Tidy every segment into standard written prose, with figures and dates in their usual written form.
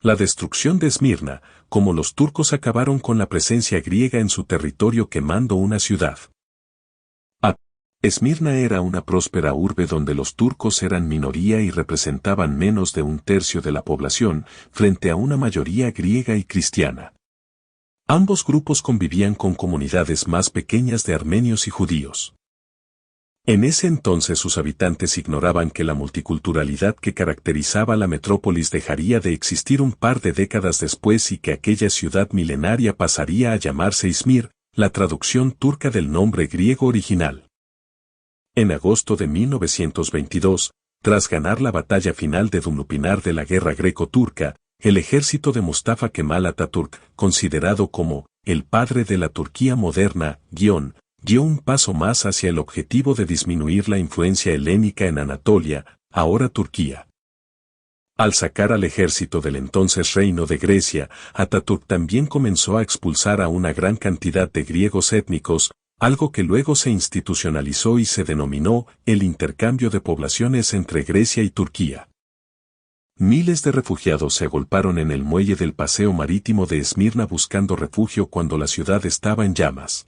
La destrucción de Esmirna, como los turcos acabaron con la presencia griega en su territorio quemando una ciudad. Esmirna era una próspera urbe donde los turcos eran minoría y representaban menos de un tercio de la población, frente a una mayoría griega y cristiana. Ambos grupos convivían con comunidades más pequeñas de armenios y judíos. En ese entonces sus habitantes ignoraban que la multiculturalidad que caracterizaba la metrópolis dejaría de existir un par de décadas después y que aquella ciudad milenaria pasaría a llamarse Izmir, la traducción turca del nombre griego original. En agosto de 1922, tras ganar la batalla final de Dumlupinar de la guerra greco-turca, el ejército de Mustafa Kemal Atatürk, considerado como el padre de la Turquía moderna, dio un paso más hacia el objetivo de disminuir la influencia helénica en Anatolia, ahora Turquía. Al sacar al ejército del entonces Reino de Grecia, Atatürk también comenzó a expulsar a una gran cantidad de griegos étnicos, algo que luego se institucionalizó y se denominó el intercambio de poblaciones entre Grecia y Turquía. Miles de refugiados se agolparon en el muelle del paseo marítimo de Esmirna buscando refugio cuando la ciudad estaba en llamas.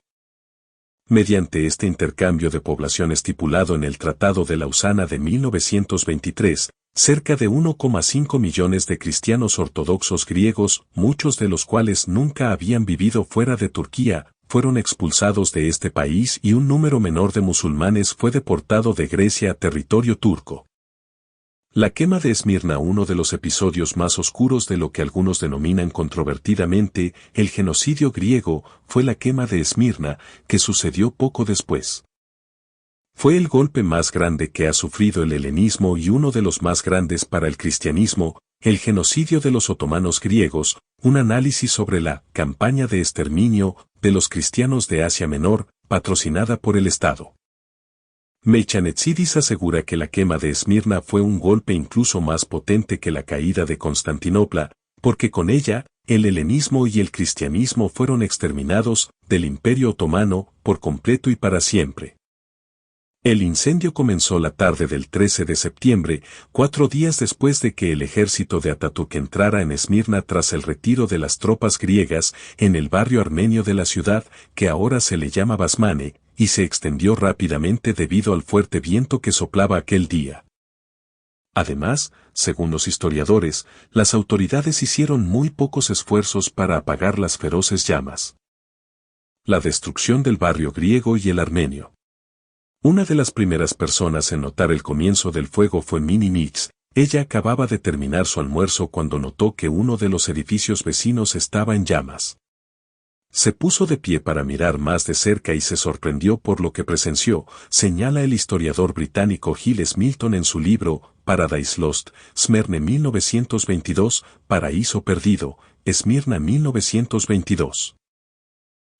Mediante este intercambio de población estipulado en el Tratado de Lausana de 1923, cerca de 1,5 millones de cristianos ortodoxos griegos, muchos de los cuales nunca habían vivido fuera de Turquía, fueron expulsados de este país y un número menor de musulmanes fue deportado de Grecia a territorio turco. La quema de Esmirna, uno de los episodios más oscuros de lo que algunos denominan controvertidamente el genocidio griego, fue la quema de Esmirna, que sucedió poco después. Fue el golpe más grande que ha sufrido el helenismo y uno de los más grandes para el cristianismo, el genocidio de los otomanos griegos, un análisis sobre la campaña de exterminio de los cristianos de Asia Menor, patrocinada por el Estado. Meichanetsidis asegura que la quema de Esmirna fue un golpe incluso más potente que la caída de Constantinopla, porque con ella, el helenismo y el cristianismo fueron exterminados del Imperio Otomano por completo y para siempre. El incendio comenzó la tarde del 13 de septiembre, 4 días después de que el ejército de Atatürk entrara en Esmirna tras el retiro de las tropas griegas en el barrio armenio de la ciudad, que ahora se le llama Basmane, y se extendió rápidamente debido al fuerte viento que soplaba aquel día. Además, según los historiadores, las autoridades hicieron muy pocos esfuerzos para apagar las feroces llamas. La destrucción del barrio griego y el armenio. Una de las primeras personas en notar el comienzo del fuego fue Mini Mix. Ella acababa de terminar su almuerzo cuando notó que uno de los edificios vecinos estaba en llamas. Se puso de pie para mirar más de cerca y se sorprendió por lo que presenció, señala el historiador británico Giles Milton en su libro Paradise Lost, Smyrna 1922, Paraíso Perdido, Esmirna 1922.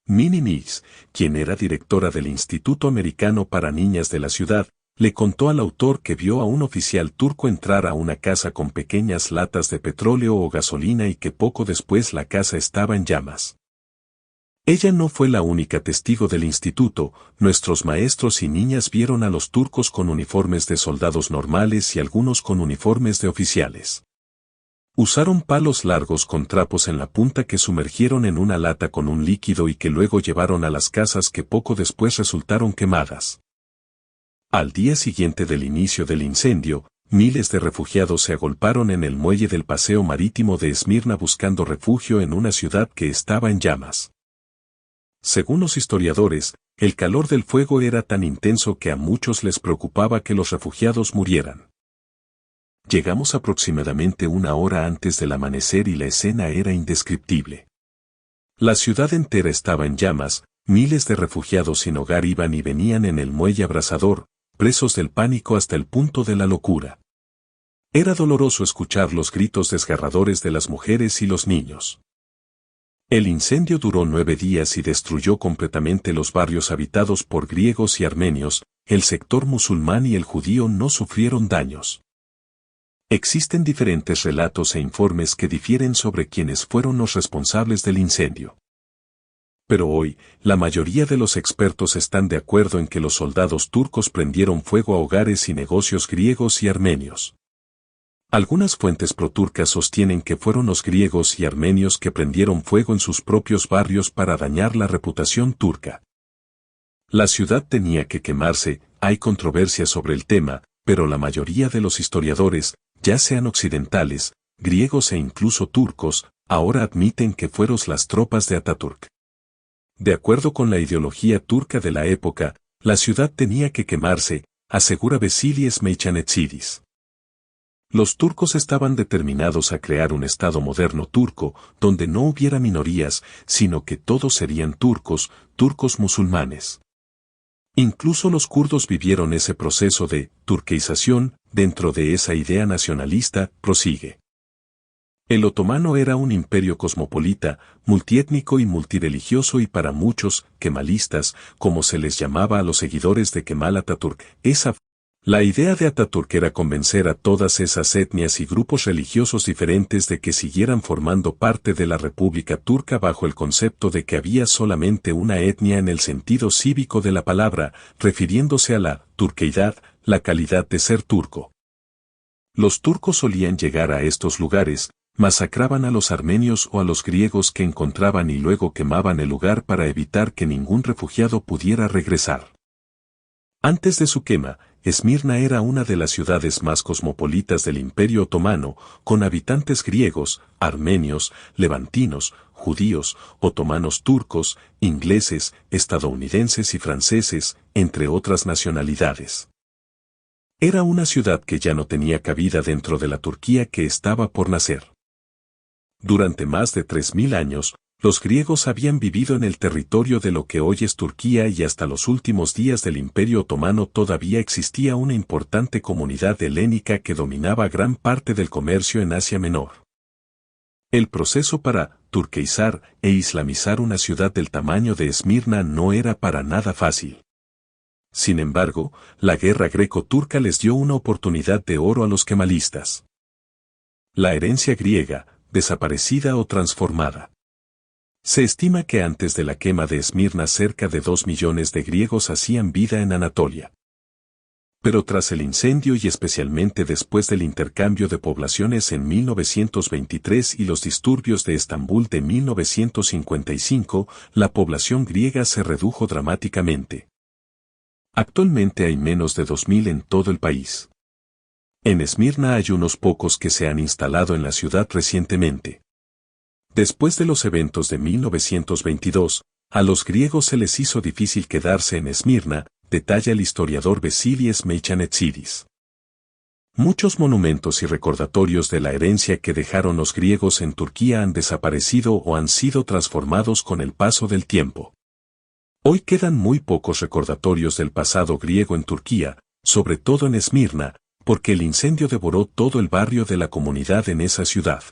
Minnie Mix, quien era directora del Instituto Americano para Niñas de la ciudad, le contó al autor que vio a un oficial turco entrar a una casa con pequeñas latas de petróleo o gasolina y que poco después la casa estaba en llamas. Ella no fue la única testigo del instituto, nuestros maestros y niñas vieron a los turcos con uniformes de soldados normales y algunos con uniformes de oficiales. Usaron palos largos con trapos en la punta que sumergieron en una lata con un líquido y que luego llevaron a las casas que poco después resultaron quemadas. Al día siguiente del inicio del incendio, miles de refugiados se agolparon en el muelle del paseo marítimo de Esmirna buscando refugio en una ciudad que estaba en llamas. Según los historiadores, el calor del fuego era tan intenso que a muchos les preocupaba que los refugiados murieran. Llegamos aproximadamente 1 hora antes del amanecer y la escena era indescriptible. La ciudad entera estaba en llamas, miles de refugiados sin hogar iban y venían en el muelle abrasador, presos del pánico hasta el punto de la locura. Era doloroso escuchar los gritos desgarradores de las mujeres y los niños. El incendio duró 9 días y destruyó completamente los barrios habitados por griegos y armenios, el sector musulmán y el judío no sufrieron daños. Existen diferentes relatos e informes que difieren sobre quiénes fueron los responsables del incendio. Pero hoy, la mayoría de los expertos están de acuerdo en que los soldados turcos prendieron fuego a hogares y negocios griegos y armenios. Algunas fuentes proturcas sostienen que fueron los griegos y armenios que prendieron fuego en sus propios barrios para dañar la reputación turca. La ciudad tenía que quemarse, hay controversia sobre el tema, pero la mayoría de los historiadores, ya sean occidentales, griegos e incluso turcos, ahora admiten que fueron las tropas de Ataturk. De acuerdo con la ideología turca de la época, la ciudad tenía que quemarse, asegura Vasilis Meichanetsidis. Los turcos estaban determinados a crear un Estado moderno turco, donde no hubiera minorías, sino que todos serían turcos, turcos musulmanes. Incluso los kurdos vivieron ese proceso de turqueización dentro de esa idea nacionalista, prosigue. El otomano era un imperio cosmopolita, multiétnico y multireligioso y para muchos, kemalistas, como se les llamaba a los seguidores de Kemal Atatürk, la idea de Atatürk era convencer a todas esas etnias y grupos religiosos diferentes de que siguieran formando parte de la República Turca bajo el concepto de que había solamente una etnia en el sentido cívico de la palabra, refiriéndose a la turqueidad, la calidad de ser turco. Los turcos solían llegar a estos lugares, masacraban a los armenios o a los griegos que encontraban y luego quemaban el lugar para evitar que ningún refugiado pudiera regresar. Antes de su quema, Esmirna era una de las ciudades más cosmopolitas del Imperio Otomano, con habitantes griegos, armenios, levantinos, judíos, otomanos turcos, ingleses, estadounidenses y franceses, entre otras nacionalidades. Era una ciudad que ya no tenía cabida dentro de la Turquía que estaba por nacer. Durante más de 3000 años, los griegos habían vivido en el territorio de lo que hoy es Turquía y hasta los últimos días del Imperio Otomano todavía existía una importante comunidad helénica que dominaba gran parte del comercio en Asia Menor. El proceso para turqueizar e islamizar una ciudad del tamaño de Esmirna no era para nada fácil. Sin embargo, la guerra greco-turca les dio una oportunidad de oro a los kemalistas. La herencia griega, desaparecida o transformada. Se estima que antes de la quema de Esmirna cerca de 2 millones de griegos hacían vida en Anatolia. Pero tras el incendio y especialmente después del intercambio de poblaciones en 1923 y los disturbios de Estambul de 1955, la población griega se redujo dramáticamente. Actualmente hay menos de 2000 en todo el país. En Esmirna hay unos pocos que se han instalado en la ciudad recientemente. Después de los eventos de 1922, a los griegos se les hizo difícil quedarse en Esmirna, detalla el historiador Vasilis Meichanetsidis. Muchos monumentos y recordatorios de la herencia que dejaron los griegos en Turquía han desaparecido o han sido transformados con el paso del tiempo. Hoy quedan muy pocos recordatorios del pasado griego en Turquía, sobre todo en Esmirna, porque el incendio devoró todo el barrio de la comunidad en esa ciudad.